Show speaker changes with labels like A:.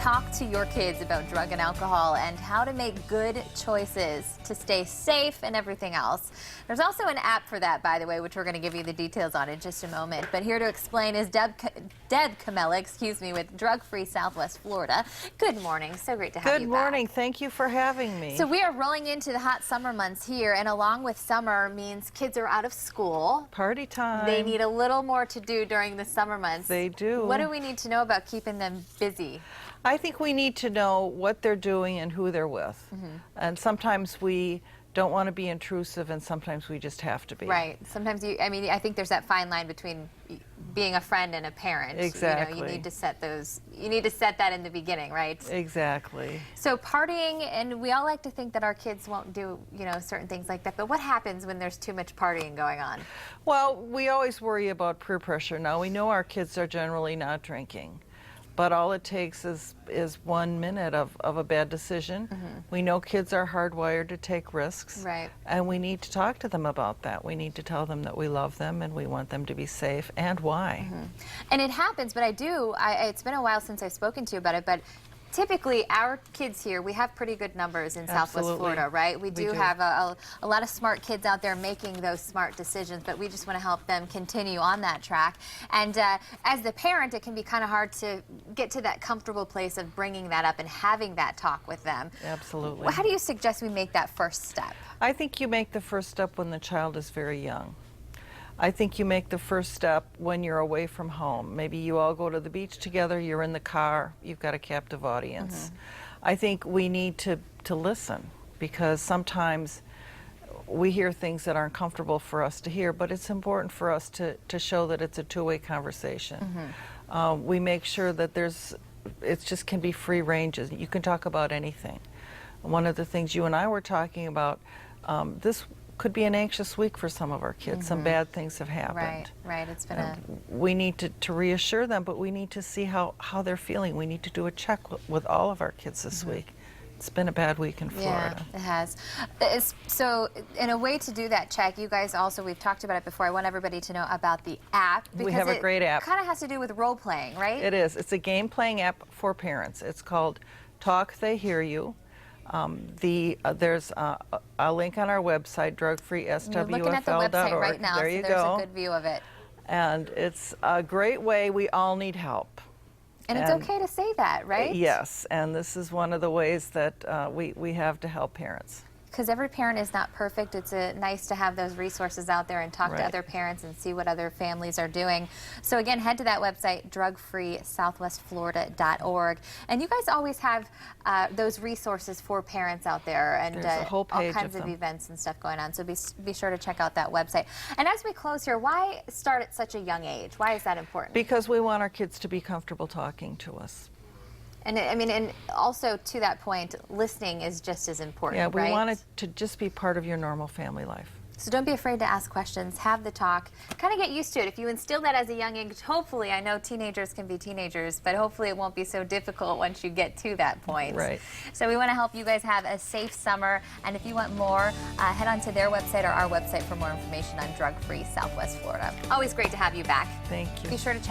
A: talk to your kids about drug and alcohol and how to make good choices to stay safe and everything else. There's also an app for that, by the way, which we're going to give you the details on in just a moment. But here to explain is Deb Camella, with Drug Free Southwest Florida. Good morning. So great to have you back.
B: Good morning. Thank you for having me.
A: So we are rolling into the hot summer months here, and along with summer means kids are out of school.
B: Party time.
A: They need a little more to do during the summer months.
B: They do.
A: What do we need to know about keeping them busy?
B: I think we need to know what they're doing and who they're with. And sometimes we don't want to be intrusive, and sometimes we just have to be.
A: Right. Sometimes I think there's that fine line between being a friend and a parent.
B: Exactly.
A: You need to set that in the beginning, right?
B: Exactly.
A: So partying, and we all like to think that our kids won't do, certain things like that, but what happens when there's too much partying going on?
B: Well, we always worry about peer pressure. Now, we know our kids are generally not drinking, but all it takes is 1 minute of a bad decision. We know kids are hardwired to take risks.
A: Right.
B: And we need to talk to them about that. We need to tell them that we love them and we want them to be safe, and why.
A: And it happens, but it's been a while since I've spoken to you about it, but typically, our kids here, we have pretty good numbers in Southwest Florida, right? We do have a lot of smart kids out there making those smart decisions, but we just want to help them continue on that track. And as the parent, it can be kind of hard to get to that comfortable place of bringing that up and having that talk with them.
B: Absolutely.
A: How do you suggest we make that first step?
B: I think you make the first step when the child is very young. I think you make the first step when you're away from home. Maybe you all go to the beach together, you're in the car, you've got a captive audience. I think we need to listen, because sometimes we hear things that aren't comfortable for us to hear, but it's important for us to show that it's a two-way conversation. We make sure that it just can be free ranges. You can talk about anything. One of the things you and I were talking about, this could be an anxious week for some of our kids. Some bad things have happened.
A: Right. It's been
B: we need to reassure them, but we need to see how they're feeling. We need to do a check with all of our kids this week. It's been a bad week in Florida.
A: Yeah, it has. So in a way to do that check, you guys also, we've talked about it before, I want everybody to know about the app.
B: We have a great app.
A: It kind of has to do with role playing, right?
B: It is. It's a game playing app for parents. It's called Talk They Hear You. There's a link on our website, drugfreeswfl.org.
A: You're looking at the website right now,
B: there you
A: so there's
B: go.
A: a good view of it.
B: And it's a great way. We all need help.
A: And it's okay to say that, right?
B: Yes, and this is one of the ways that we have to help parents.
A: Because every parent is not perfect. It's nice to have those resources out there and talk to other parents and see what other families are doing. So again, head to that website, drugfreesouthwestflorida.org. And you guys always have those resources for parents out there, and
B: There's a whole page
A: all kinds
B: of
A: of events and stuff going on. So be sure to check out that website. And as we close here, why start at such a young age? Why is that important?
B: Because we want our kids to be comfortable talking to us.
A: And and also to that point, listening is just as important,
B: Yeah, we
A: right?
B: want it to just be part of your normal family life.
A: So don't be afraid to ask questions, have the talk, kind of get used to it. If you instill that as a young age, hopefully, I know teenagers can be teenagers, but hopefully it won't be so difficult once you get to that point.
B: Right.
A: So we want to help you guys have a safe summer, and if you want more, head on to their website or our website for more information on Drug Free Southwest Florida. Always great to have you back.
B: Thank you.
A: Be sure to check